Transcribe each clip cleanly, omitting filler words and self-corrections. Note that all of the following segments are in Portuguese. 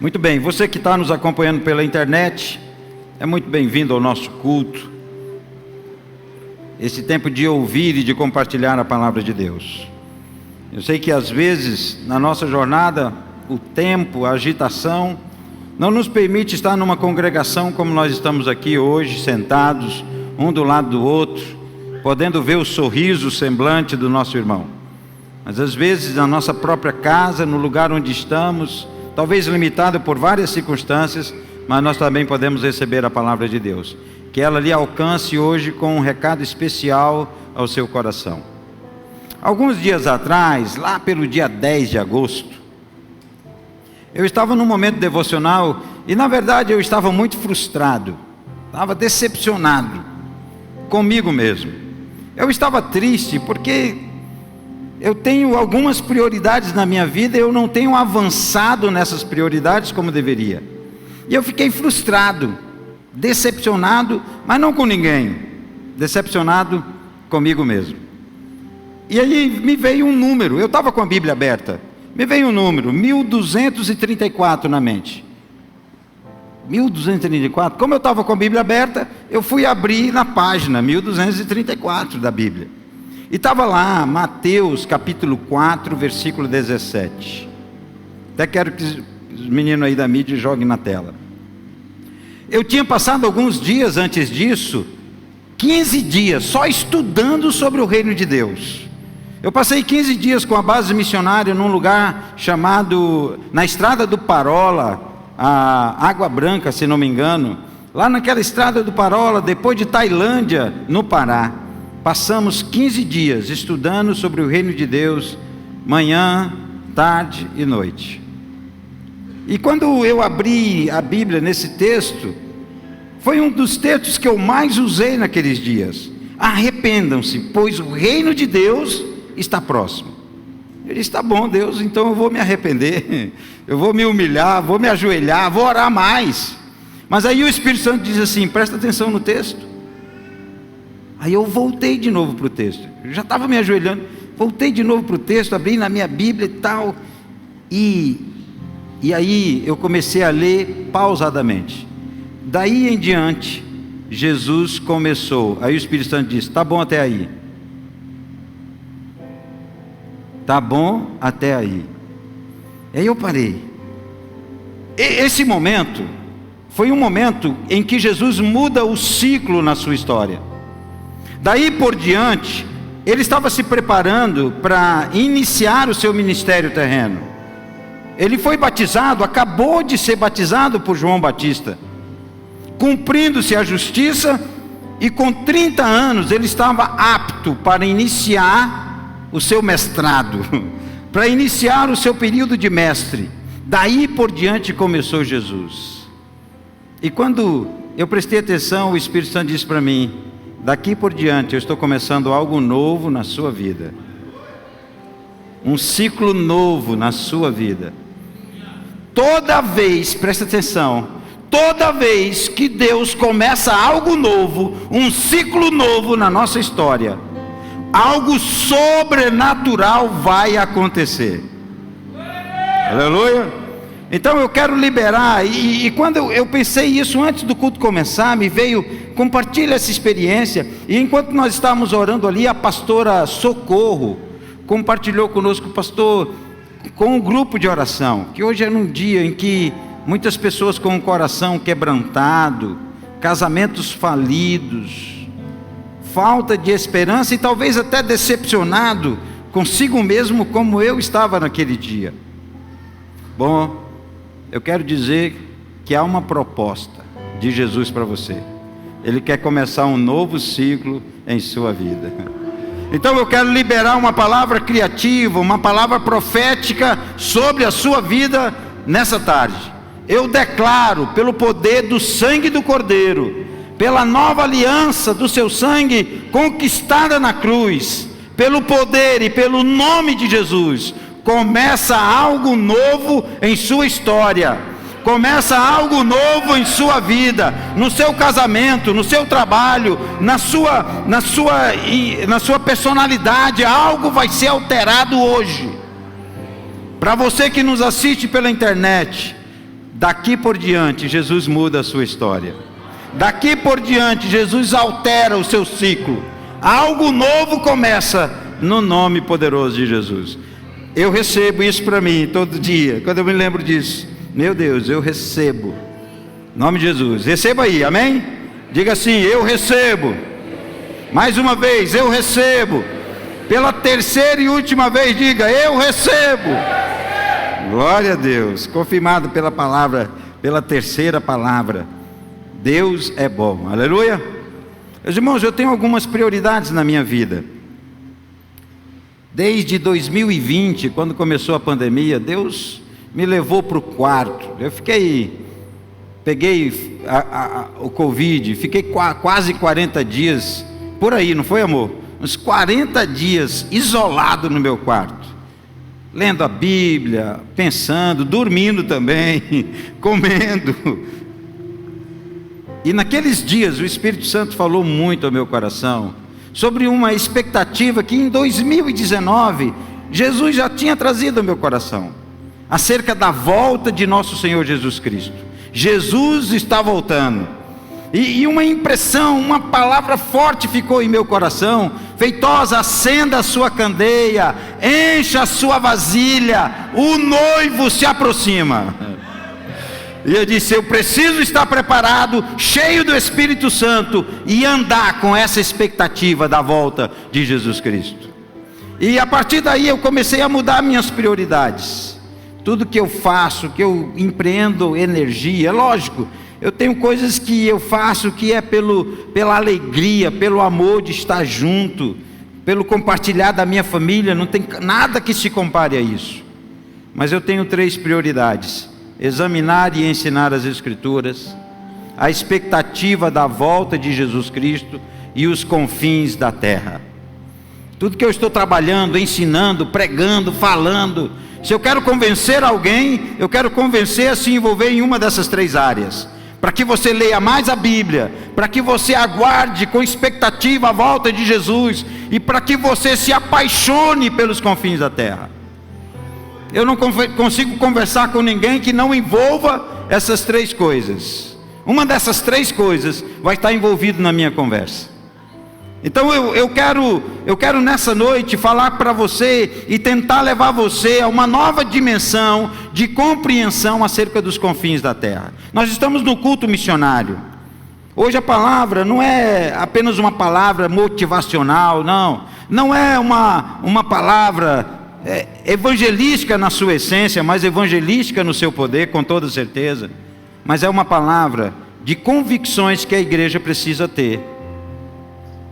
Muito bem, você que está nos acompanhando pela internet, é muito bem-vindo ao nosso culto. Esse tempo de ouvir e de compartilhar a palavra de Deus. Eu sei que às vezes, na nossa jornada, o tempo, a agitação, não nos permite estar numa congregação como nós estamos aqui hoje, sentados, um do lado do outro, podendo ver o sorriso, o semblante do nosso irmão. Mas às vezes na nossa própria casa, no lugar onde estamos, talvez limitado por várias circunstâncias, mas nós também podemos receber a palavra de Deus. Que ela lhe alcance hoje com um recado especial ao seu coração. Alguns dias atrás, lá pelo dia 10 de agosto, eu estava num momento devocional e na verdade eu estava muito frustrado, estava decepcionado comigo mesmo. Eu estava triste porque eu tenho algumas prioridades na minha vida e eu não tenho avançado nessas prioridades como deveria. E eu fiquei frustrado, decepcionado, mas não com ninguém, decepcionado comigo mesmo. E aí me veio um número, eu estava com a Bíblia aberta, me veio um número, 1234 na mente. 1234, como eu estava com a Bíblia aberta, eu fui abrir na página 1234 da Bíblia. E estava lá, Mateus capítulo 4, versículo 17. Até quero que os meninos aí da mídia joguem na tela. Eu tinha passado alguns dias antes disso, 15 dias, só estudando sobre o reino de Deus. Eu passei 15 dias com a base missionária num lugar chamado, na estrada do Parola, a Água Branca, se não me engano. Lá naquela estrada do Parola, depois de Tailândia, no Pará. Passamos 15 dias estudando sobre o reino de Deus, manhã, tarde e noite. E quando eu abri a Bíblia nesse texto, foi um dos textos que eu mais usei naqueles dias. Arrependam-se, pois o reino de Deus está próximo. Eu disse, tá bom Deus, então eu vou me arrepender, eu vou me humilhar, vou me ajoelhar, vou orar mais. Mas aí o Espírito Santo diz assim, presta atenção no texto. Aí eu voltei de novo para o texto, eu já estava me ajoelhando, voltei de novo para o texto, abri na minha Bíblia e tal, e aí eu comecei a ler pausadamente. Daí em diante, Jesus começou, aí o Espírito Santo disse, tá bom até aí. Tá bom até aí. Aí eu parei. Esse momento, foi um momento em que Jesus muda o ciclo na sua história. Daí por diante, ele estava se preparando para iniciar o seu ministério terreno. Ele foi batizado, acabou de ser batizado por João Batista. Cumprindo-se a justiça, e com 30 anos ele estava apto para iniciar o seu mestrado, para iniciar o seu período de mestre. Daí por diante começou Jesus. E quando eu prestei atenção, o Espírito Santo disse para mim, daqui por diante eu estou começando algo novo na sua vida. Um ciclo novo na sua vida. Toda vez, presta atenção, toda vez que Deus começa algo novo, um ciclo novo na nossa história, algo sobrenatural vai acontecer. Aleluia. Então eu quero liberar, e quando eu pensei isso antes do culto começar, me veio, compartilha essa experiência. E enquanto nós estávamos orando ali, a pastora Socorro compartilhou conosco, pastor, com um grupo de oração, que hoje é um dia em que muitas pessoas com o coração quebrantado, casamentos falidos, falta de esperança e talvez até decepcionado consigo mesmo, como eu estava naquele dia. Bom, eu quero dizer que há uma proposta de Jesus para você. Ele quer começar um novo ciclo em sua vida. Então eu quero liberar uma palavra criativa, uma palavra profética sobre a sua vida nessa tarde. Eu declaro, pelo poder do sangue do Cordeiro, pela nova aliança do seu sangue conquistada na cruz, pelo poder e pelo nome de Jesus, começa algo novo em sua história, começa algo novo em sua vida, no seu casamento, no seu trabalho, na sua personalidade, algo vai ser alterado hoje. Para você que nos assiste pela internet, Daqui por diante, Jesus muda a sua história. Daqui por diante, Jesus altera o seu ciclo. Algo novo começa no nome poderoso de Jesus. Eu recebo isso para mim todo dia. Quando eu me lembro disso, meu Deus, eu recebo. Em nome de Jesus. Receba aí, amém? Diga assim: eu recebo. Mais uma vez, eu recebo. Pela terceira e última vez, diga: eu recebo. Glória a Deus. Confirmado pela palavra, pela terceira palavra. Deus é bom. Aleluia. Meus irmãos, eu tenho algumas prioridades na minha vida. Desde 2020, quando começou a pandemia, Deus me levou para o quarto. Eu peguei o Covid, fiquei quase 40 dias, por aí, não foi, amor? Uns 40 dias isolado no meu quarto, lendo a Bíblia, pensando, dormindo também, comendo. E naqueles dias o Espírito Santo falou muito ao meu coração sobre uma expectativa que em 2019 Jesus já tinha trazido ao meu coração, acerca da volta de nosso Senhor Jesus Cristo. Jesus está voltando, e uma impressão, uma palavra forte ficou em meu coração: feitosa, acenda a sua candeia, encha a sua vasilha, o noivo se aproxima. E eu disse: eu preciso estar preparado, cheio do Espírito Santo, e andar com essa expectativa da volta de Jesus Cristo. E a partir daí eu comecei a mudar minhas prioridades. Tudo que eu faço, que eu empreendo energia, é lógico, eu tenho coisas que eu faço que é pela alegria, pelo amor de estar junto, pelo compartilhar da minha família, não tem nada que se compare a isso. Mas eu tenho 3 prioridades: examinar e ensinar as Escrituras, a expectativa da volta de Jesus Cristo e os confins da terra. Tudo que eu estou trabalhando, ensinando, pregando, falando, se eu quero convencer alguém, eu quero convencer a se envolver em uma dessas 3 áreas, para que você leia mais a Bíblia, para que você aguarde com expectativa a volta de Jesus, e para que você se apaixone pelos confins da terra. Eu não consigo conversar com ninguém que não envolva essas 3 coisas. Uma dessas 3 coisas vai estar envolvido na minha conversa. Então eu quero nessa noite falar para você e tentar levar você a uma nova dimensão de compreensão acerca dos confins da terra. Nós estamos no culto missionário. Hoje a palavra não é apenas uma palavra motivacional, não é uma palavra evangelística na sua essência, mas evangelística no seu poder, com toda certeza. Mas é uma palavra de convicções que a igreja precisa ter,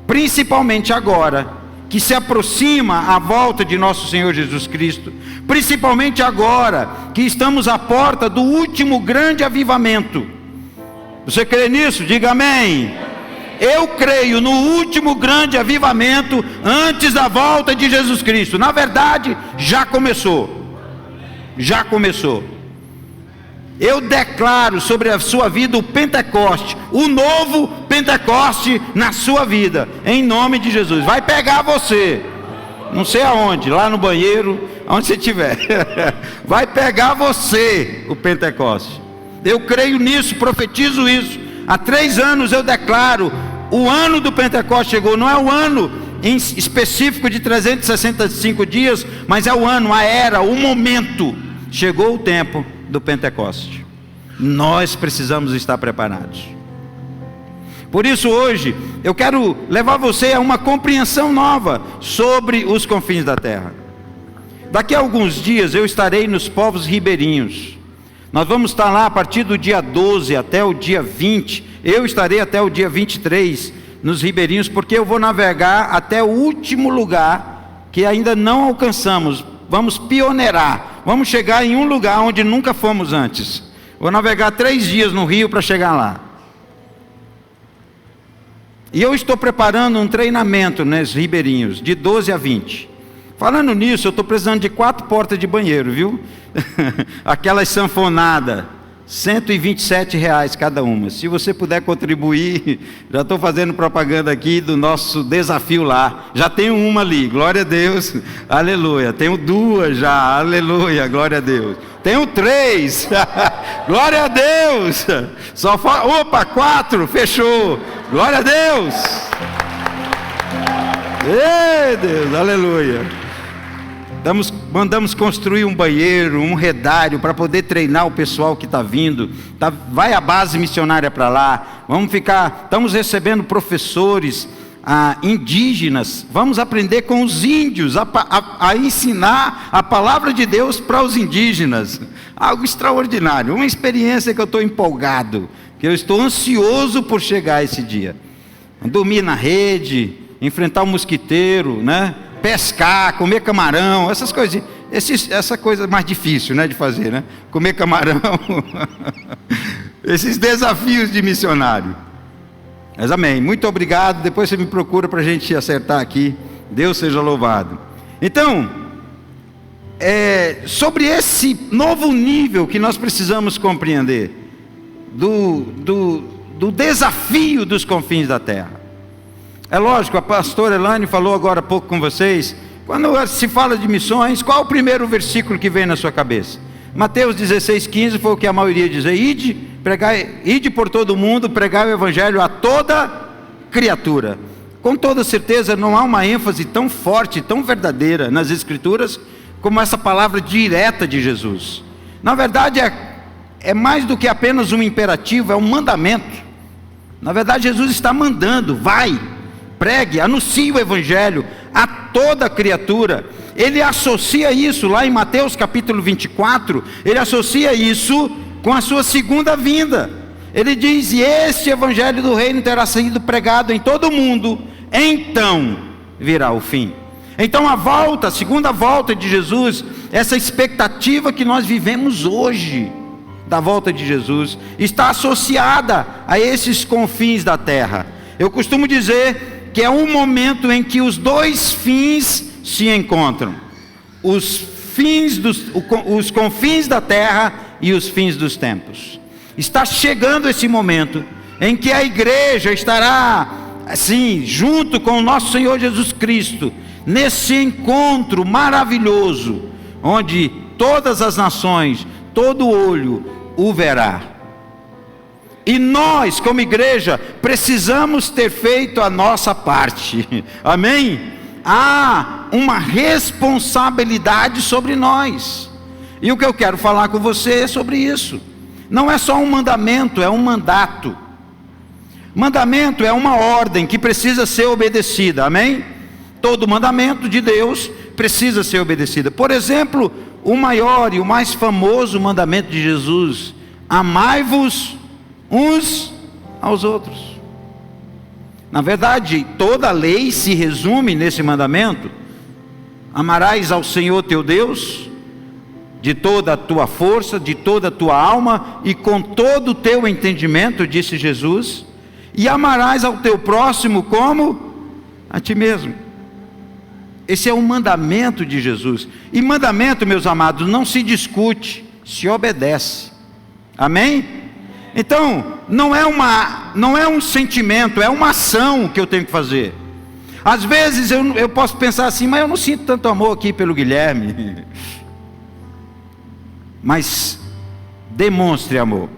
principalmente agora que se aproxima a volta de nosso Senhor Jesus Cristo, principalmente agora que estamos à porta do último grande avivamento. Você crê nisso? Diga amém. Eu creio no último grande avivamento antes da volta de Jesus Cristo. Na verdade, já começou. Já começou. Eu declaro sobre a sua vida o Pentecoste, o novo Pentecoste na sua vida, em nome de Jesus. Vai pegar você, não sei aonde, lá no banheiro, onde você estiver. Vai pegar você o Pentecoste. Eu creio nisso, profetizo isso. Há 3 anos eu declaro: o ano do Pentecoste chegou. Não é o ano em específico de 365 dias, mas é o ano, a era, o momento. Chegou o tempo do Pentecoste. Nós precisamos estar preparados. Por isso hoje eu quero levar você a uma compreensão nova sobre os confins da terra. Daqui a alguns dias eu estarei nos povos ribeirinhos. Nós vamos estar lá a partir do dia 12 até o dia 20. Eu estarei até o dia 23 nos ribeirinhos, porque eu vou navegar até o último lugar que ainda não alcançamos. Vamos pioneirar, vamos chegar em um lugar onde nunca fomos antes. Vou navegar 3 dias no rio para chegar lá. E eu estou preparando um treinamento nos ribeirinhos, de 12 a 20. Falando nisso, eu estou precisando de 4 portas de banheiro, viu? Aquelas sanfonadas, R$127 cada uma. Se você puder contribuir, já estou fazendo propaganda aqui do nosso desafio lá. Já tenho uma ali, glória a Deus, aleluia. Tenho 2 já, aleluia, glória a Deus. Tenho 3, Glória a Deus. Opa, 4, fechou. Glória a Deus. Ei, Deus, aleluia. Mandamos construir um banheiro, um redário para poder treinar o pessoal que está vindo. Vai a base missionária para lá. Estamos recebendo professores indígenas. Vamos aprender com os índios a ensinar a palavra de Deus para os indígenas. Algo extraordinário, uma experiência que eu estou empolgado, que eu estou ansioso por chegar esse dia. Dormir na rede, enfrentar o mosquiteiro, né? Pescar, comer camarão, essas coisas, essa coisa mais difícil, né, de fazer, né? Comer camarão, esses desafios de missionário. Mas amém, muito obrigado. Depois você me procura para a gente acertar aqui. Deus seja louvado. Então, sobre esse novo nível que nós precisamos compreender do desafio dos confins da terra. É lógico, a pastora Elane falou agora há pouco com vocês. Quando se fala de missões, qual o primeiro versículo que vem na sua cabeça? Mateus 16,15 foi o que a maioria diz: ide por todo o mundo, pregai o evangelho a toda criatura. Com toda certeza não há uma ênfase tão forte, tão verdadeira nas escrituras como essa palavra direta de Jesus. Na verdade é mais do que apenas um imperativo, é um mandamento. Na verdade Jesus está mandando: vai, pregue, anuncie o evangelho a toda criatura. Ele associa isso lá em Mateus capítulo 24, ele associa isso com a sua segunda vinda. Ele diz: e este evangelho do reino terá sido pregado em todo o mundo, então virá o fim. Então a segunda volta de Jesus, essa expectativa que nós vivemos hoje da volta de Jesus, está associada a esses confins da terra. Eu costumo dizer que é um momento em que os dois fins se encontram: os confins da terra e os fins dos tempos. Está chegando esse momento em que a igreja estará assim, junto com o nosso Senhor Jesus Cristo, nesse encontro maravilhoso, onde todas as nações, todo olho o verá. E nós, como igreja, precisamos ter feito a nossa parte. Amém? Há uma responsabilidade sobre nós. E o que eu quero falar com você é sobre isso. Não é só um mandamento, é um mandato. Mandamento é uma ordem que precisa ser obedecida. Amém? Todo mandamento de Deus precisa ser obedecido. Por exemplo, o maior e o mais famoso mandamento de Jesus: amai-vos uns aos outros. Na verdade, toda a lei se resume nesse mandamento: amarás ao Senhor teu Deus de toda a tua força, de toda a tua alma e com todo o teu entendimento, disse Jesus, e amarás ao teu próximo como a ti mesmo. Esse é o mandamento de Jesus. E mandamento, meus amados, não se discute, se obedece. Amém? Então, não é um sentimento, é uma ação que eu tenho que fazer. Às vezes eu posso pensar assim: mas eu não sinto tanto amor aqui pelo Guilherme. Mas demonstre amor.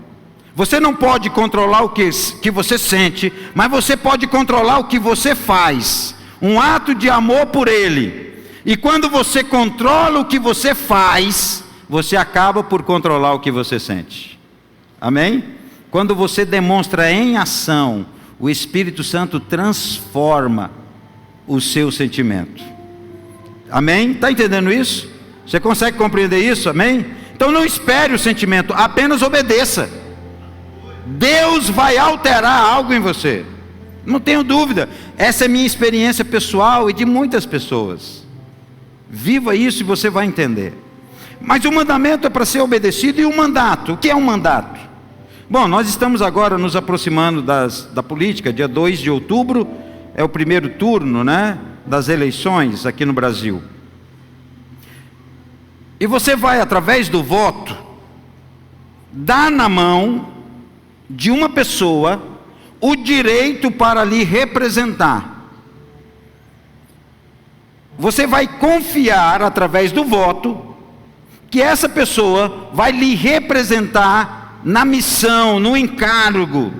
Você não pode controlar o que você sente, mas você pode controlar o que você faz. Um ato de amor por ele. E quando você controla o que você faz, você acaba por controlar o que você sente. Amém? Quando você demonstra em ação, o Espírito Santo transforma o seu sentimento. Amém? Está entendendo isso? Você consegue compreender isso? Amém? Então não espere o sentimento, apenas obedeça. Deus vai alterar algo em você. Não tenho dúvida. Essa é minha experiência pessoal e de muitas pessoas. Viva isso e você vai entender. Mas o mandamento é para ser obedecido. E o mandato? O que é um mandato? Bom, nós estamos agora nos aproximando da política. Dia 2 de outubro é o primeiro turno, né, das eleições aqui no Brasil. E você vai, através do voto, dar na mão de uma pessoa o direito para lhe representar. Você vai confiar, através do voto, que essa pessoa vai lhe representar na missão, no encargo,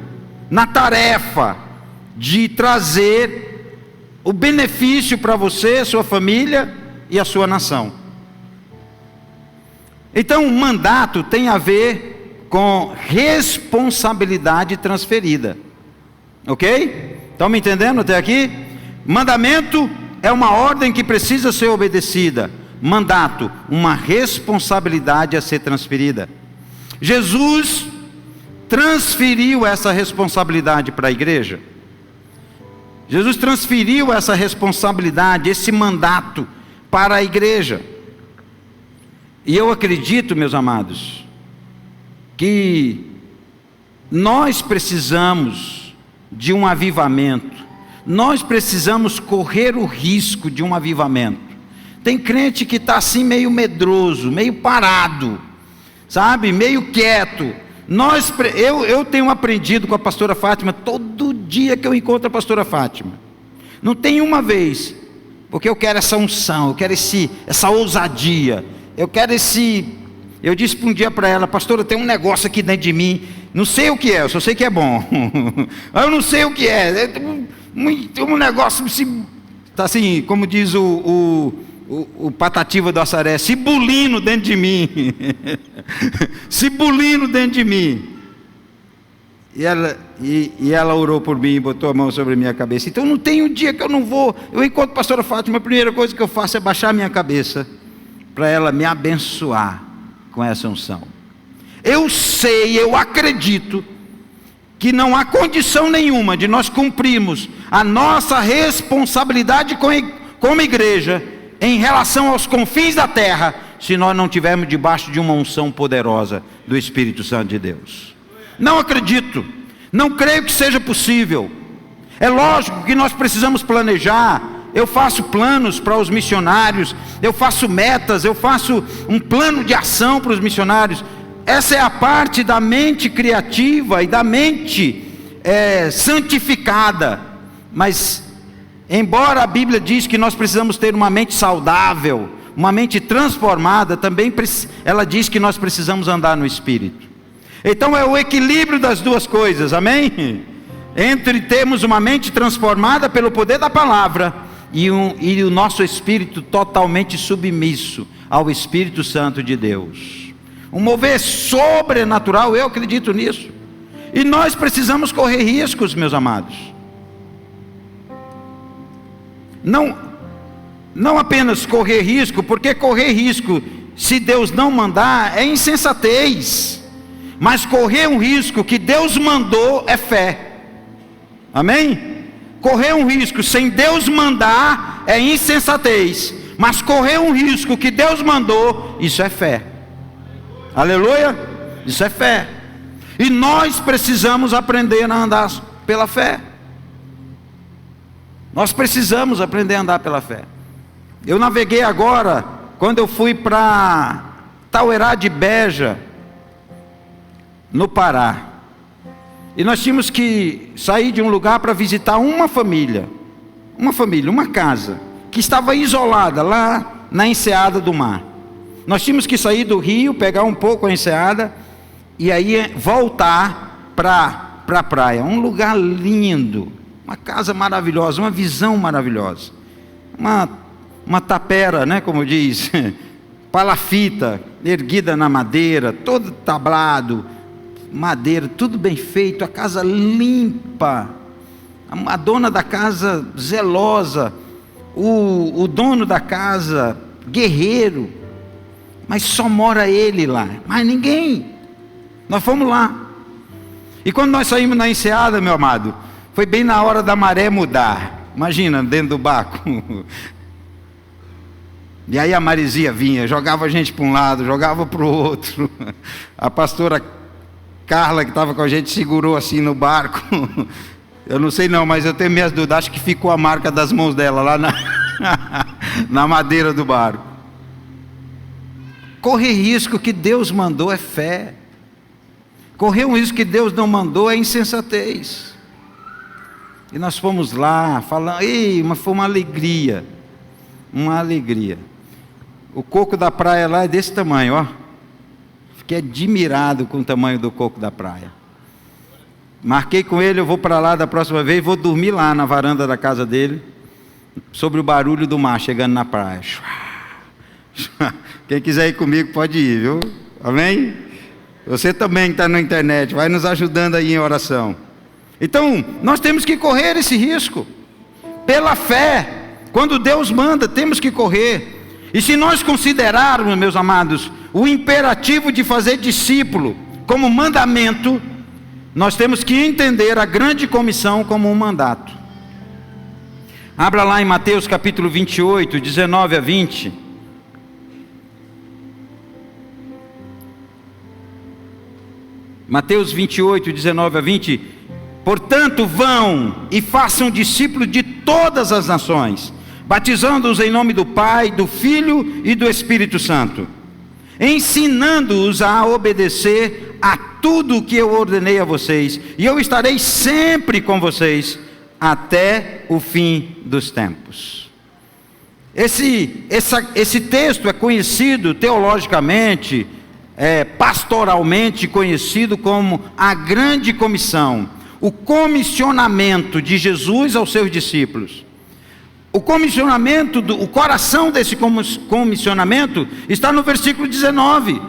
na tarefa de trazer o benefício para você, sua família e a sua nação. Então, o mandato tem a ver com responsabilidade transferida. Ok? Estão me entendendo até aqui? Mandamento é uma ordem que precisa ser obedecida. Mandato, uma responsabilidade a ser transferida. Jesus transferiu essa responsabilidade para a igreja. Jesus transferiu essa responsabilidade, esse mandato para a igreja. E eu acredito, meus amados, que nós precisamos de um avivamento. Nós precisamos correr o risco de um avivamento. Tem crente que está assim meio medroso, meio parado, sabe, meio quieto. Eu tenho aprendido com a pastora Fátima, todo dia que eu encontro a pastora Fátima, não tem uma vez, porque eu quero essa unção, eu quero essa ousadia, eu disse um dia para ela: pastora, tem um negócio aqui dentro de mim, não sei o que é, eu só sei que é bom, eu não sei o que é um negócio, está assim, como diz o Patativa do Assaré, se bulindo dentro de mim, se bulindo dentro de mim. E ela orou por mim e botou a mão sobre a minha cabeça. Então não tem um dia que eu não vou, eu encontro a pastora Fátima, a primeira coisa que eu faço é baixar a minha cabeça, para ela me abençoar com essa unção. Eu sei, eu acredito, que não há condição nenhuma de nós cumprirmos a nossa responsabilidade como igreja, em relação aos confins da terra, se nós não estivermos debaixo de uma unção poderosa do Espírito Santo de Deus. Não acredito, não creio que seja possível. É lógico que nós precisamos planejar. Eu faço planos para os missionários, eu faço metas, eu faço um plano de ação para os missionários. Essa é a parte da mente criativa e da mente santificada. Mas embora a Bíblia diz que nós precisamos ter uma mente saudável, uma mente transformada, também ela diz que nós precisamos andar no Espírito. Então é o equilíbrio das duas coisas, amém? Entre termos uma mente transformada pelo poder da palavra e o nosso espírito totalmente submisso ao Espírito Santo de Deus. Um mover sobrenatural, eu acredito nisso. E nós precisamos correr riscos, meus amados. Não apenas correr risco, porque correr risco, se Deus não mandar, é insensatez. Mas correr um risco que Deus mandou é fé. Amém? Correr um risco sem Deus mandar é insensatez. Mas correr um risco que Deus mandou, isso é fé. Aleluia? Isso é fé. E nós precisamos aprender a andar pela fé. Nós precisamos aprender a andar pela fé. Eu naveguei agora, quando eu fui para Tauerá de Beja, no Pará. E nós tínhamos que sair de um lugar para visitar uma família, uma casa, que estava isolada lá na enseada do mar. Nós tínhamos que sair do rio, pegar um pouco a enseada, e aí voltar para a praia. Um lugar lindo, uma casa maravilhosa, uma visão maravilhosa. Uma tapera, né, como diz, palafita, erguida na madeira, todo tablado, madeira, tudo bem feito, a casa limpa, a dona da casa zelosa, o dono da casa guerreiro, mas só mora ele lá, mais ninguém. Nós fomos lá, e quando nós saímos na enseada, meu amado, foi bem na hora da maré mudar. Imagina, dentro do barco. E aí a maresia vinha, jogava a gente para um lado, jogava para o outro. A pastora Carla, que estava com a gente, segurou assim no barco. Eu não sei não, mas eu tenho minhas dúvidas. Acho que ficou a marca das mãos dela lá na madeira do barco. Correr risco que Deus mandou é fé. Correr um risco que Deus não mandou é insensatez. E nós fomos lá, falando, mas foi uma alegria. Uma alegria. O coco da praia lá é desse tamanho, ó. fiquei admirado com o tamanho do coco da praia. Marquei com ele, eu vou para lá da próxima vez, vou dormir lá na varanda da casa dele, sobre o barulho do mar chegando na praia. Quem quiser ir comigo pode ir, viu? Amém? Você também que está na internet, vai nos ajudando aí em oração. Então, nós temos que correr esse risco. Pela fé, quando Deus manda, temos que correr. E se nós considerarmos, meus amados, o imperativo de fazer discípulo como mandamento, nós temos que entender a grande comissão como um mandato. Abra lá em Mateus capítulo 28, 19 a 20. Mateus 28, 19 a 20. Portanto, vão e façam discípulos de todas as nações, batizando-os em nome do Pai, do Filho e do Espírito Santo, ensinando-os a obedecer a tudo o que eu ordenei a vocês, e eu estarei sempre com vocês até o fim dos tempos. Esse texto é conhecido teologicamente, pastoralmente conhecido como a grande comissão, o comissionamento de Jesus aos seus discípulos. O comissionamento, o coração desse comissionamento está no versículo 19: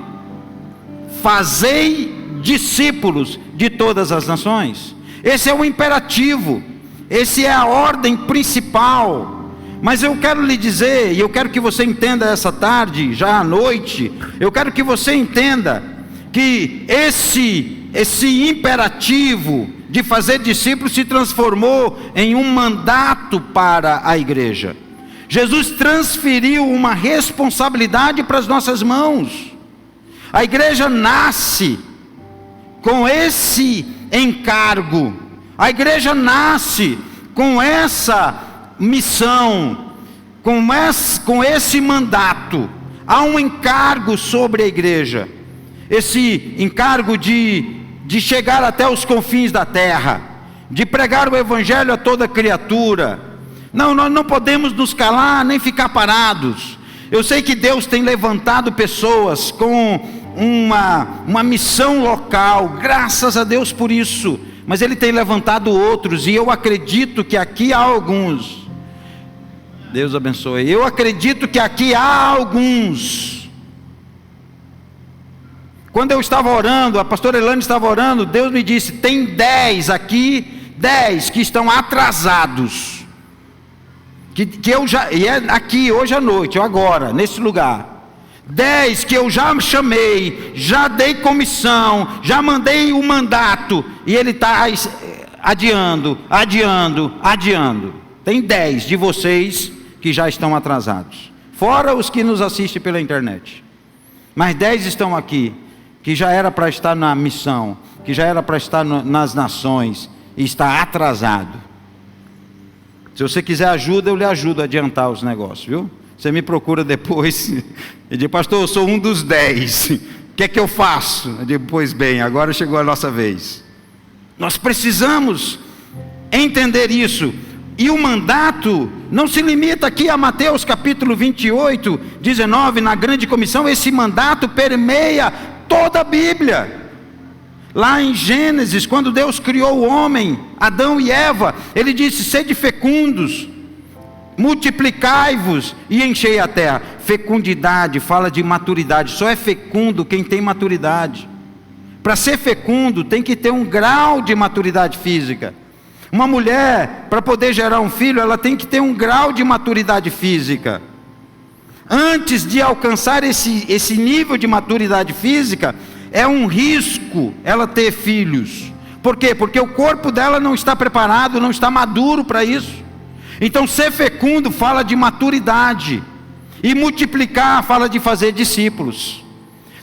fazei discípulos de todas as nações. Esse é o imperativo, esse é a ordem principal. Mas eu quero lhe dizer, e eu quero que você entenda essa tarde, já à noite, eu quero que você entenda que esse imperativo de fazer discípulos se transformou em um mandato para a igreja. Jesus transferiu uma responsabilidade para as nossas mãos. A igreja nasce com esse encargo, a igreja nasce com essa missão, com esse mandato. Há um encargo sobre a igreja, esse encargo de chegar até os confins da terra, de pregar o evangelho a toda criatura. Não, nós não podemos nos calar nem ficar parados. Eu sei que Deus tem levantado pessoas com uma missão local, graças a Deus por isso, mas Ele tem levantado outros, e eu acredito que aqui há alguns, Deus abençoe, eu acredito que aqui há alguns. Quando eu estava orando, a pastora Elane estava orando, Deus me disse: tem 10 aqui, 10 que estão atrasados, que eu já, e é aqui hoje à noite, agora, nesse lugar, 10 que eu já chamei, já dei comissão, já mandei o mandato, e ele está adiando. Tem 10 de vocês que já estão atrasados, fora os que nos assistem pela internet, mas 10 estão aqui, que já era para estar na missão, que já era para estar nas nações, e está atrasado. Se você quiser ajuda, eu lhe ajudo a adiantar os negócios, viu? Você me procura depois e diz: pastor, eu sou um dos 10, o que é que eu faço? Eu digo: pois bem, agora chegou a nossa vez. Nós precisamos entender isso. E o mandato não se limita aqui a Mateus capítulo 28, 19, na grande comissão. Esse mandato permeia toda a Bíblia. Lá em Gênesis, quando Deus criou o homem, Adão e Eva, Ele disse: sede fecundos, multiplicai-vos e enchei a terra. Fecundidade fala de maturidade, só é fecundo quem tem maturidade. Para ser fecundo tem que ter um grau de maturidade física. Uma mulher, para poder gerar um filho, ela tem que ter um grau de maturidade física. Antes de alcançar esse nível de maturidade física, é um risco ela ter filhos. Por quê? Porque o corpo dela não está preparado, não está maduro para isso. Então, ser fecundo fala de maturidade, e multiplicar fala de fazer discípulos.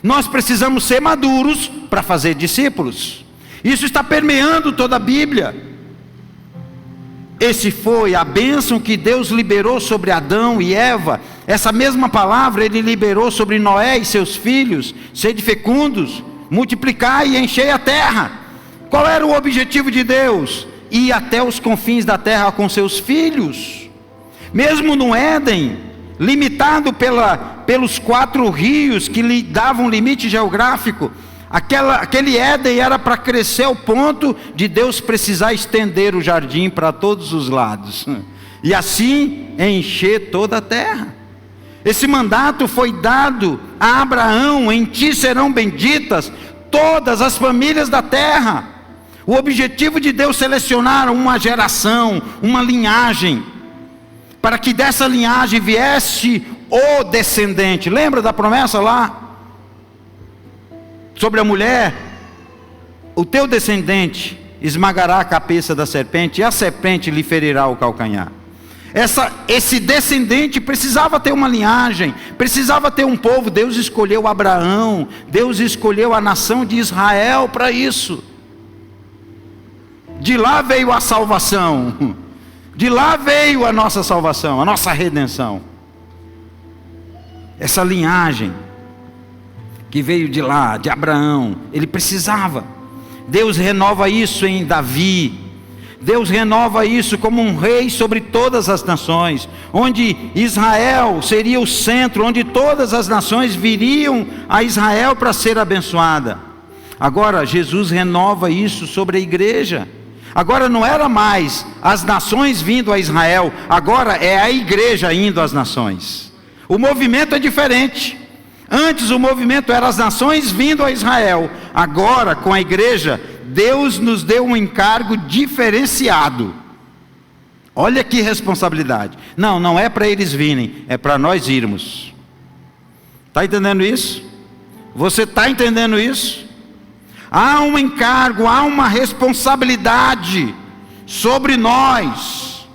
Nós precisamos ser maduros para fazer discípulos. Isso está permeando toda a Bíblia. Esse foi a bênção que Deus liberou sobre Adão e Eva. Essa mesma palavra Ele liberou sobre Noé e seus filhos: sede fecundos, multiplicai e enchei a terra. Qual era o objetivo de Deus? Ir até os confins da terra com seus filhos. Mesmo no Éden, limitado pelos 4 rios que lhe davam limite geográfico. Aquele Éden era para crescer ao ponto de Deus precisar estender o jardim para todos os lados, e assim encher toda a terra. Esse mandato foi dado a Abraão: em ti serão benditas todas as famílias da terra. O objetivo de Deus selecionar uma geração, uma linhagem, para que dessa linhagem viesse o descendente. Lembra da promessa lá? Sobre a mulher: o teu descendente esmagará a cabeça da serpente, e a serpente lhe ferirá o calcanhar. Esse descendente precisava ter uma linhagem, precisava ter um povo. Deus escolheu Abraão, Deus escolheu a nação de Israel para isso. De lá veio a salvação, de lá veio a nossa salvação, a nossa redenção. Essa linhagem que veio de lá, de Abraão, ele precisava. Deus renova isso em Davi. Deus renova isso como um rei sobre todas as nações, onde Israel seria o centro, onde todas as nações viriam a Israel para ser abençoada. Agora Jesus renova isso sobre a igreja. Agora não era mais as nações vindo a Israel, agora é a igreja indo às nações. O movimento é diferente. Antes o movimento era as nações vindo a Israel. Agora, com a igreja, Deus nos deu um encargo diferenciado. Olha que responsabilidade. Não é para eles virem, é para nós irmos. Está entendendo isso? Você está entendendo isso? Há um encargo, há uma responsabilidade sobre nós,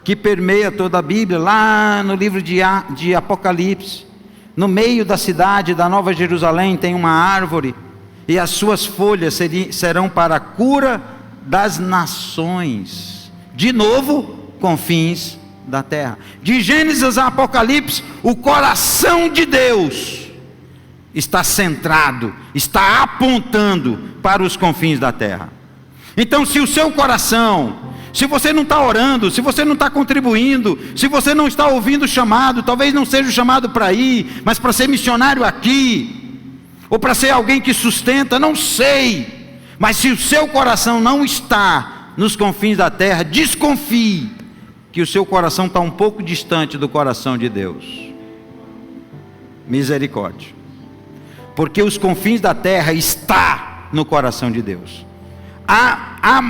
que permeia toda a Bíblia. Lá no livro de Apocalipse, no meio da cidade da Nova Jerusalém tem uma árvore, e as suas folhas serão para a cura das nações. De novo, confins da terra. De Gênesis a Apocalipse, o coração de Deus está centrado, está apontando para os confins da terra. Então, se o seu coração, se você não está orando, se você não está contribuindo, se você não está ouvindo o chamado, talvez não seja o chamado para ir, mas para ser missionário aqui, ou para ser alguém que sustenta, não sei, mas se o seu coração não está nos confins da terra, desconfie que o seu coração está um pouco distante do coração de Deus. Misericórdia. Porque os confins da terra está no coração de Deus. Há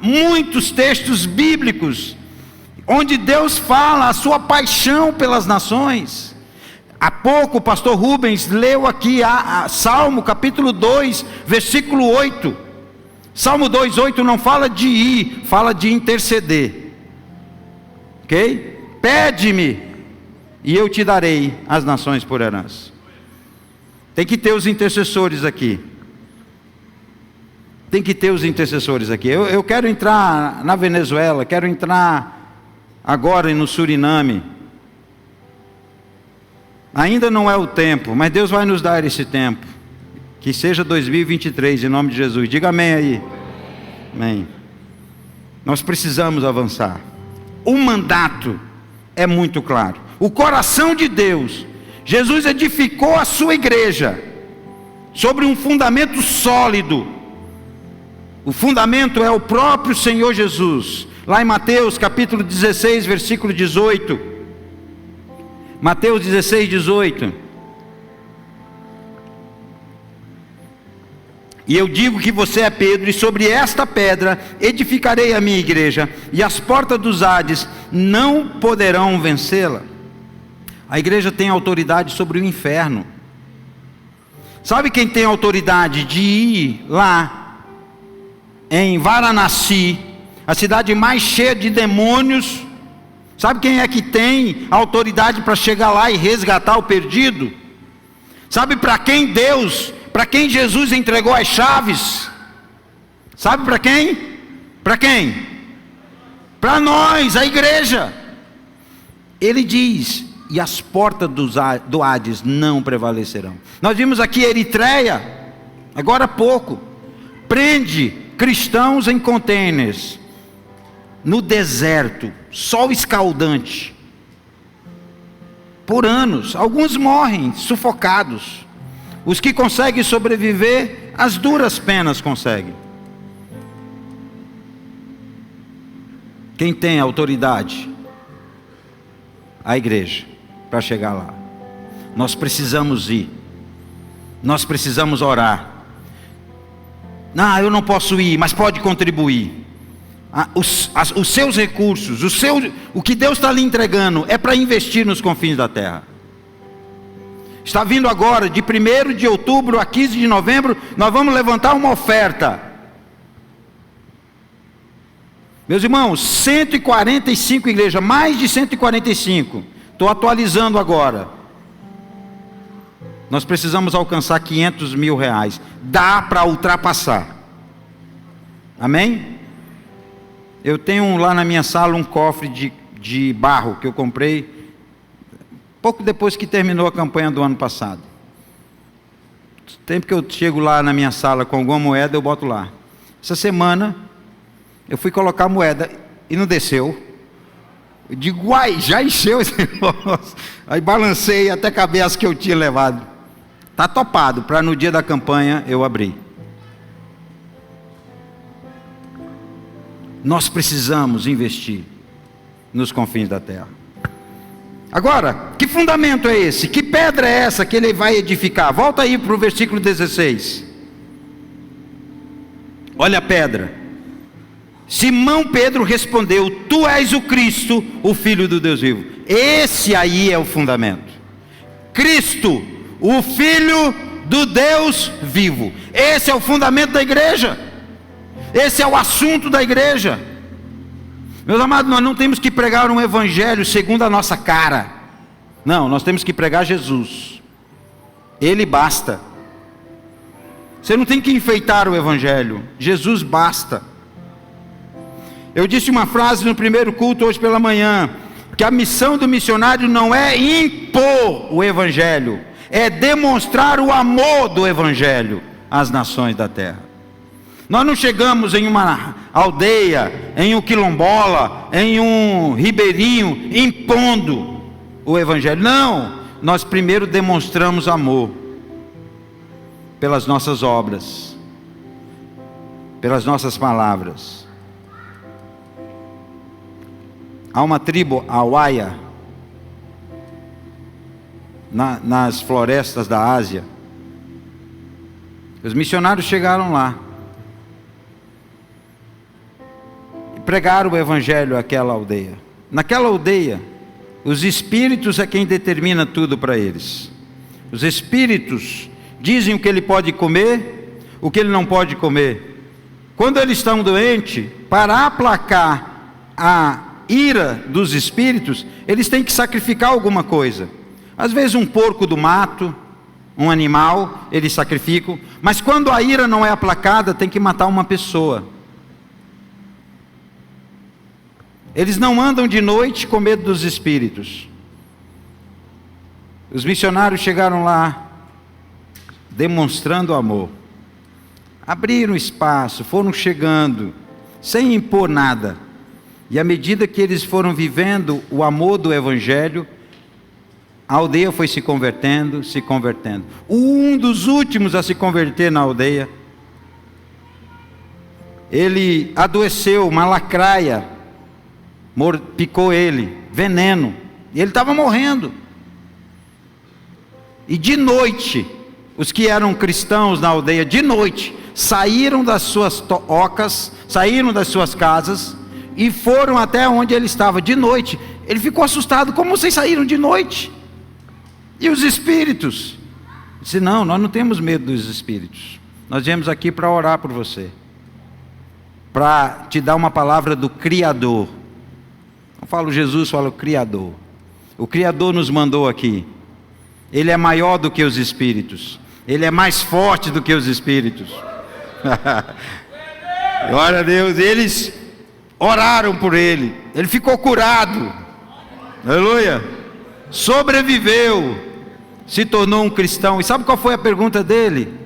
muitos textos bíblicos onde Deus fala a sua paixão pelas nações. Há pouco o pastor Rubens leu aqui Salmo capítulo 2, versículo 8. Salmo 2:8 não fala de ir, fala de interceder. Ok? Pede-me e eu te darei as nações por herança. Tem que ter os intercessores aqui. Tem que ter os intercessores aqui. Eu quero entrar na Venezuela, quero entrar agora no Suriname. Ainda não é o tempo, mas Deus vai nos dar esse tempo. Que seja 2023, em nome de Jesus. Diga amém aí. Amém. Nós precisamos avançar. O mandato é muito claro. O coração de Deus. Jesus edificou a sua igreja sobre um fundamento sólido. O fundamento é o próprio Senhor Jesus. Lá em Mateus capítulo 16, versículo 18. Mateus 16, 18. E eu digo que você é Pedro, e sobre esta pedra edificarei a minha igreja, e as portas dos Hades não poderão vencê-la. A igreja tem autoridade sobre o inferno. Sabe quem tem autoridade de ir lá em Varanasi, a cidade mais cheia de demônios? Sabe quem é que tem autoridade para chegar lá e resgatar o perdido? Sabe para quem Jesus entregou as chaves? Sabe para quem? Para quem? Para nós, a igreja. Ele diz: e as portas do Hades não prevalecerão. Nós vimos aqui Eritreia, agora há pouco, prende cristãos em containers, no deserto, sol escaldante. por anos. Alguns morrem sufocados. Os que conseguem sobreviver, as duras penas conseguem. Quem tem autoridade? A igreja, para chegar lá. Nós precisamos ir. Nós precisamos orar. Não, eu não posso ir, mas pode contribuir. Os seus recursos, o que Deus está lhe entregando é para investir nos confins da terra. Está vindo agora, de 1º de outubro a 15 de novembro, nós vamos levantar uma oferta. Meus irmãos, 145 igrejas, mais de 145. Estou atualizando agora. Nós precisamos alcançar 500 mil reais. Dá para ultrapassar. Amém? Eu tenho lá na minha sala um cofre de barro que eu comprei pouco depois que terminou a campanha do ano passado. Sempre que eu chego lá na minha sala com alguma moeda, eu boto lá. Essa semana eu fui colocar a moeda e não desceu. Eu digo, uai, já encheu esse negócio. Aí balancei até caber as que eu tinha levado. Está topado para no dia da campanha eu abrir. Nós precisamos investir nos confins da terra. Agora, que fundamento é esse? Que pedra é essa que ele vai edificar? Volta aí para o versículo 16. Olha a pedra. Simão Pedro respondeu: Tu és o Cristo, o Filho do Deus vivo. Esse aí é o fundamento. Cristo, o Filho do Deus vivo. Esse é o fundamento da igreja. Esse é o assunto da igreja. Meus amados, nós não temos que pregar um evangelho segundo a nossa cara. Não, nós temos que pregar Jesus. Ele basta. Você não tem que enfeitar o evangelho. Jesus basta. Eu disse uma frase no primeiro culto hoje pela manhã, que a missão do missionário não é impor o evangelho, é demonstrar o amor do evangelho às nações da terra. Nós não chegamos em uma aldeia, em um quilombola, em um ribeirinho, impondo o evangelho. Não, nós primeiro demonstramos amor pelas nossas obras, pelas nossas palavras. Há uma tribo, a Hawaii, nas florestas da Ásia. Os missionários chegaram lá e pregaram o evangelho àquela aldeia. Naquela aldeia, os espíritos é quem determina tudo para eles. Os espíritos dizem o que ele pode comer, o que ele não pode comer. Quando eles estão doentes, para aplacar a ira dos espíritos, eles têm que sacrificar alguma coisa. Às vezes um porco do mato, um animal, eles sacrificam. Mas quando a ira não é aplacada, tem que matar uma pessoa. Eles não andam de noite com medo dos espíritos. Os missionários chegaram lá, demonstrando amor. Abriram espaço, foram chegando, sem impor nada. E à medida que eles foram vivendo o amor do evangelho, a aldeia foi se convertendo, se convertendo. Um dos últimos a se converter na aldeia, ele adoeceu, uma lacraia picou ele, veneno, e ele estava morrendo. E de noite, os que eram cristãos na aldeia, de noite, saíram das suas ocas, saíram das suas casas, e foram até onde ele estava, de noite. Ele ficou assustado: como vocês saíram de noite? E os espíritos? Disse: não, nós não temos medo dos espíritos. Nós viemos aqui para orar por você, para te dar uma palavra do Criador. Não falo Jesus, falo Criador. O Criador nos mandou aqui. Ele é maior do que os espíritos. Ele é mais forte do que os espíritos. Glória a Deus. Eles oraram por ele. Ele ficou curado. Aleluia. Sobreviveu. Se tornou um cristão. E sabe qual foi a pergunta dele?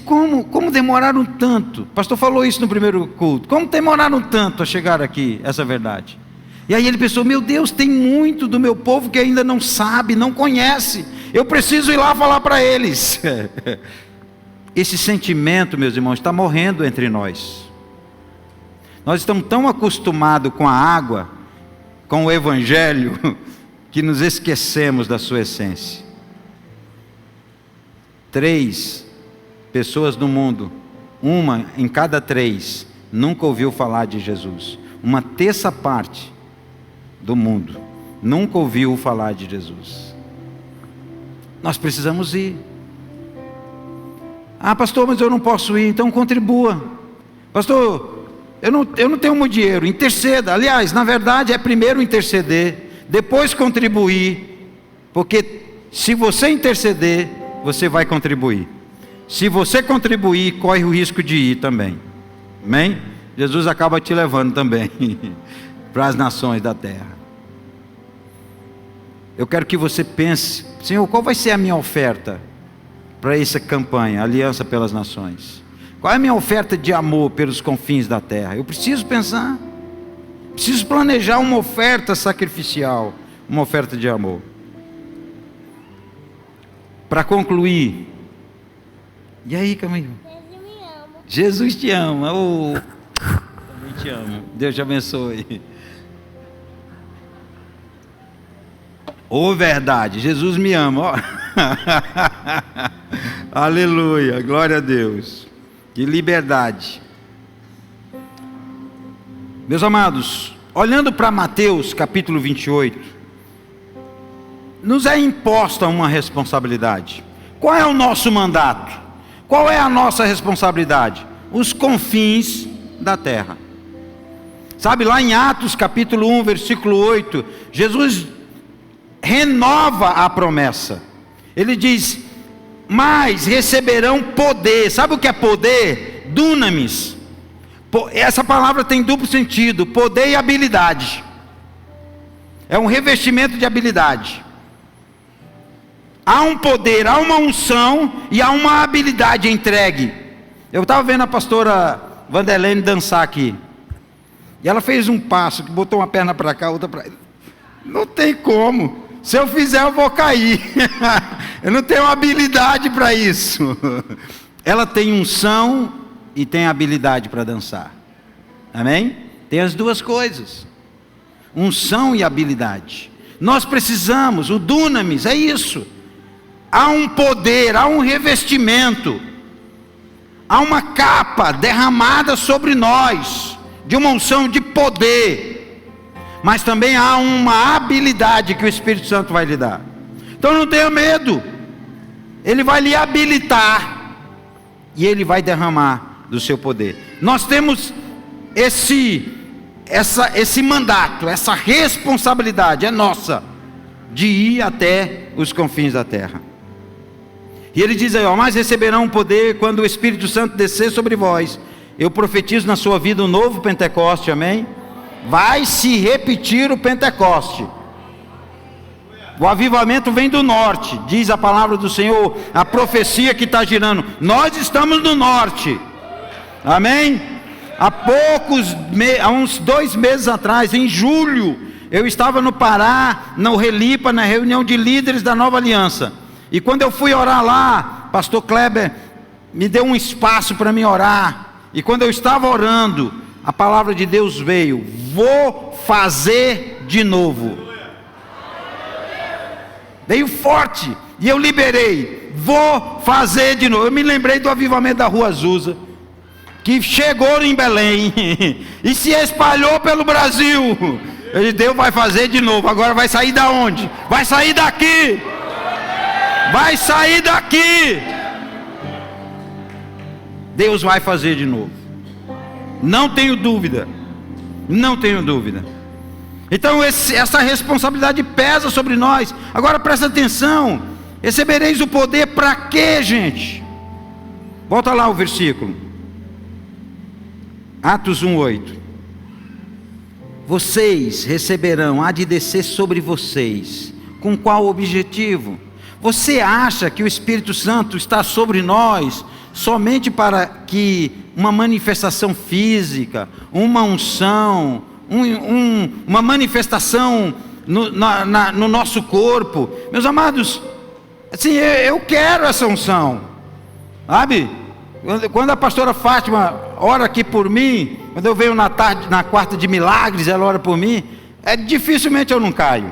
Como demoraram tanto? O pastor falou isso no primeiro culto. Como demoraram tanto a chegar aqui? Essa verdade. E aí ele pensou: meu Deus, tem muito do meu povo que ainda não sabe, não conhece, eu preciso ir lá falar para eles. Esse sentimento, meus irmãos, está morrendo entre nós. Nós estamos tão acostumados com a água, com o evangelho, que nos esquecemos da sua essência. 3 pessoas no mundo, 1 em cada 3, nunca ouviu falar de Jesus. 1/3 parte do mundo nunca ouviu falar de Jesus. Nós precisamos ir. Ah, pastor, mas eu não posso ir. Então contribua. Pastor, eu não tenho muito dinheiro. Interceda. Aliás, na verdade é primeiro interceder, depois contribuir, porque se você interceder, você vai contribuir. Se você contribuir, corre o risco de ir também. Amém? Jesus acaba te levando também para as nações da terra. Eu quero que você pense: Senhor, qual vai ser a minha oferta para essa campanha, Aliança pelas Nações? Qual é a minha oferta de amor pelos confins da terra? Eu preciso pensar, preciso planejar uma oferta sacrificial, uma oferta de amor. Para concluir, e aí, Camilo? Jesus me ama. Jesus te ama. Oh, também te amo. Deus te abençoe. Oh, verdade, Jesus me ama. Ó. Aleluia, glória a Deus. Que liberdade. Meus amados, olhando para Mateus capítulo 28, nos é imposta uma responsabilidade. Qual é o nosso mandato? Qual é a nossa responsabilidade? Os confins da terra. Sabe, lá em Atos capítulo 1, versículo 8, Jesus renova a promessa. Ele diz: mas receberão poder. Sabe o que é poder? Dunamis. Essa palavra tem duplo sentido: poder e habilidade. É um revestimento de habilidade. Há um poder, há uma unção e há uma habilidade entregue. Eu estava vendo a pastora Vanderlene dançar aqui, e ela fez um passo, que botou uma perna para cá, outra para... Não tem como. Se eu fizer, eu vou cair. Eu não tenho habilidade para isso. Ela tem unção e tem habilidade para dançar. Amém? Tem as duas coisas: unção e habilidade. Nós precisamos, o dunamis é isso. Há um poder, há um revestimento, há uma capa derramada sobre nós, de uma unção de poder, mas também há uma habilidade que o Espírito Santo vai lhe dar. Então não tenha medo, Ele vai lhe habilitar, e Ele vai derramar do seu poder. Nós temos esse mandato, essa responsabilidade, é nossa, de ir até os confins da terra. E ele diz aí, ó: mas receberão poder quando o Espírito Santo descer sobre vós. Eu profetizo na sua vida um novo Pentecoste, amém? Vai se repetir o Pentecoste. O avivamento vem do norte, diz a palavra do Senhor, a profecia que está girando. Nós estamos no norte, amém? Há uns 2 meses atrás, em julho, eu estava no Pará, no Relipa, na reunião de líderes da Nova Aliança. E quando eu fui orar lá, pastor Kleber me deu um espaço para mim orar. E quando eu estava orando, a palavra de Deus veio: vou fazer de novo. Veio forte, e eu liberei: vou fazer de novo. Eu me lembrei do avivamento da Rua Azusa, que chegou em Belém e se espalhou pelo Brasil. Eu disse: Deus vai fazer de novo. Agora vai sair da onde? Vai sair daqui. Vai sair daqui. Deus vai fazer de novo. Não tenho dúvida. Não tenho dúvida. Então essa responsabilidade pesa sobre nós. Agora presta atenção: recebereis o poder para quê, gente? Volta lá o versículo. Atos 1:8. Vocês receberão, há de descer sobre vocês. Com qual objetivo? Você acha que o Espírito Santo está sobre nós somente para que uma manifestação física, uma unção, uma manifestação no nosso corpo. Meus amados, assim, eu quero essa unção, sabe? Quando a pastora Fátima ora aqui por mim, quando eu venho na quarta de milagres, ela ora por mim, dificilmente eu não caio.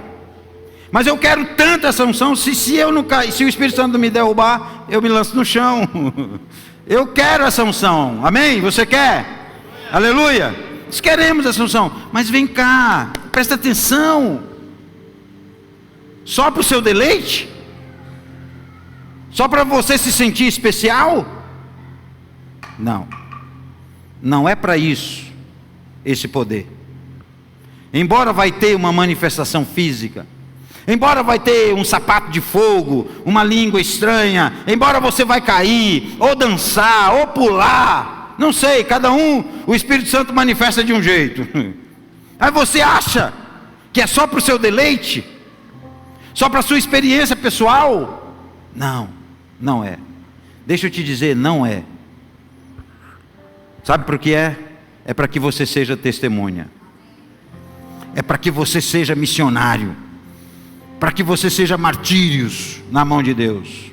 Mas eu quero tanto essa unção, se eu não cair, se o Espírito Santo me derrubar, eu me lanço no chão. Eu quero essa unção, amém? Você quer? Aleluia! Nós queremos essa unção, mas vem cá, presta atenção. Só para o seu deleite? Só para você se sentir especial? Não, não é para isso esse poder. Embora vai ter uma manifestação física, embora vai ter um sapato de fogo, uma língua estranha, embora você vai cair, ou dançar, ou pular, não sei, cada um, o Espírito Santo manifesta de um jeito. Aí você acha que é só para o seu deleite? Só para a sua experiência pessoal? Não, não é. Deixa eu te dizer, não é. Sabe por que é? É para que você seja testemunha. É para que você seja missionário. Para que você seja martírios na mão de Deus.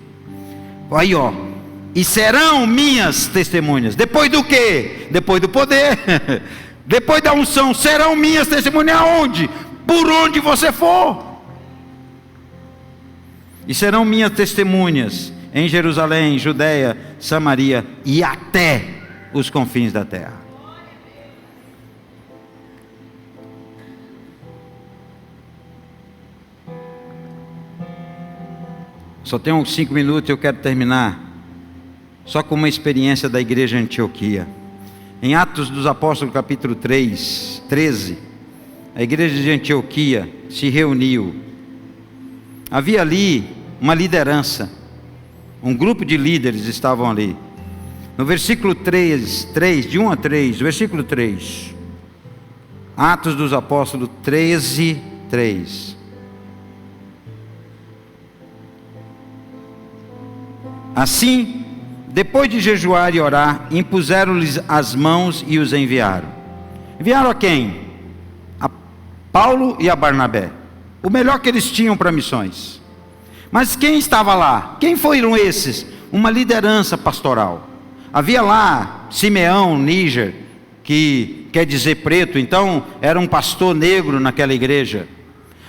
Aí ó, e serão minhas testemunhas. Depois do quê? Depois do poder. Depois da unção, serão minhas testemunhas aonde? Por onde você for. E serão minhas testemunhas em Jerusalém, Judeia, Samaria e até os confins da terra. Só tenho uns 5 minutos e eu quero terminar só com uma experiência da igreja em Antioquia. Em Atos dos Apóstolos capítulo 13, a igreja de Antioquia se reuniu. Havia ali uma liderança, um grupo de líderes estavam ali. No versículo 3, de 1 a 3, versículo 3, Atos dos Apóstolos 13, 3. Assim, depois de jejuar e orar, impuseram-lhes as mãos e os enviaram. Enviaram a quem? A Paulo e a Barnabé. O melhor que eles tinham para missões. Mas quem estava lá? Quem foram esses? Uma liderança pastoral. Havia lá Simeão, Níger, que quer dizer preto, então era um pastor negro naquela igreja.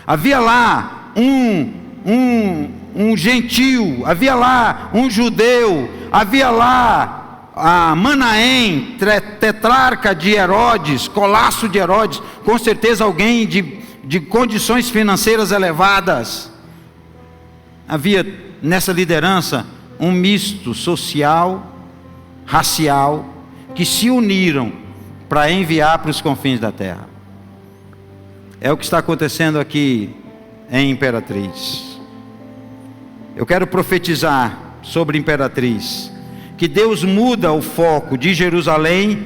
Havia lá um gentil, havia lá um judeu, havia lá a Manaém, tetrarca de Herodes, colasso de Herodes, com certeza alguém de condições financeiras elevadas. Havia nessa liderança um misto social, racial, que se uniram para enviar para os confins da terra. É o que está acontecendo aqui em Imperatriz. Eu quero profetizar sobre Imperatriz, que Deus muda o foco de Jerusalém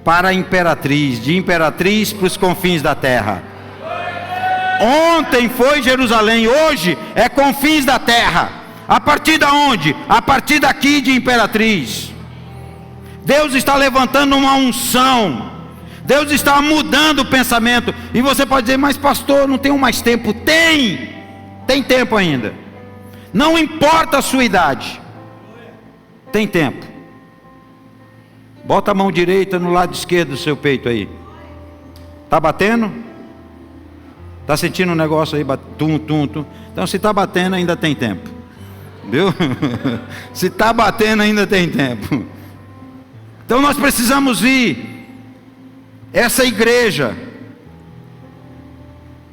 para a Imperatriz, de Imperatriz para os confins da terra. Ontem foi Jerusalém, hoje é confins da terra. A partir de onde? A partir daqui de Imperatriz. Deus está levantando uma unção. Deus está mudando o pensamento. E você pode dizer, mas pastor, não tenho mais tempo. Tem tempo ainda. Não importa a sua idade. Tem tempo. Bota a mão direita no lado esquerdo do seu peito aí. Está batendo? Está sentindo um negócio aí? Tum, tum, tum. Então se está batendo ainda tem tempo. Viu? Se está batendo ainda tem tempo. Então nós precisamos ir. Essa igreja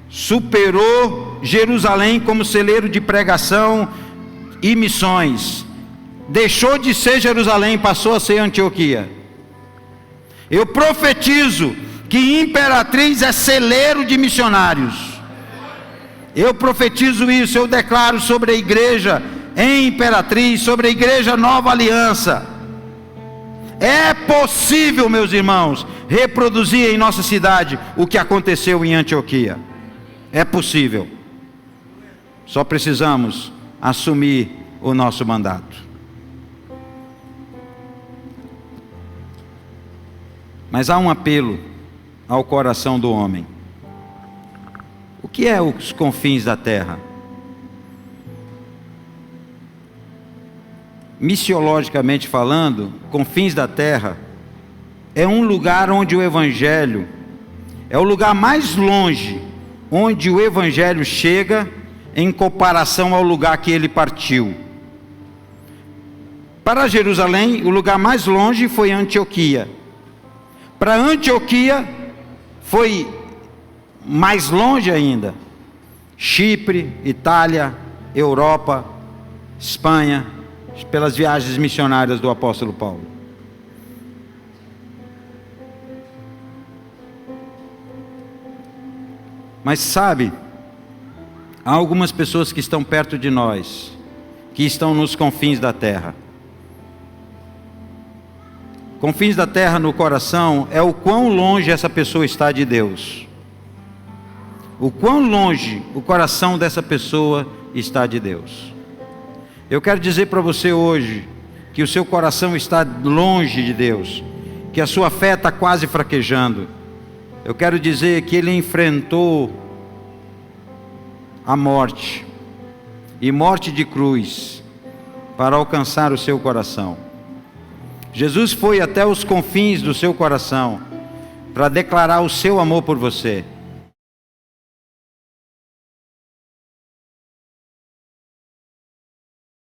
superou Jerusalém como celeiro de pregação e missões. Deixou de ser Jerusalém, passou a ser Antioquia. Eu profetizo que Imperatriz é celeiro de missionários. Eu profetizo isso, eu declaro sobre a igreja em Imperatriz, sobre a igreja Nova Aliança. É possível, meus irmãos, reproduzir em nossa cidade o que aconteceu em Antioquia. É possível. Só precisamos assumir o nosso mandato. Mas há um apelo ao coração do homem. O que é os confins da terra? Missiologicamente falando, confins da terra é um lugar onde o Evangelho, é o lugar mais longe onde o Evangelho chega em comparação ao lugar que ele partiu. Para Jerusalém, o lugar mais longe foi Antioquia. Para Antioquia, foi mais longe ainda. Chipre, Itália, Europa, Espanha, pelas viagens missionárias do apóstolo Paulo. Mas sabe, há algumas pessoas que estão perto de nós, que estão nos confins da terra. Confins da terra no coração é o quão longe essa pessoa está de Deus. O quão longe o coração dessa pessoa está de Deus. Eu quero dizer para você hoje que o seu coração está longe de Deus, que a sua fé está quase fraquejando. Eu quero dizer que ele enfrentou a morte, e morte de cruz, para alcançar o seu coração. Jesus foi até os confins do seu coração para declarar o seu amor por você.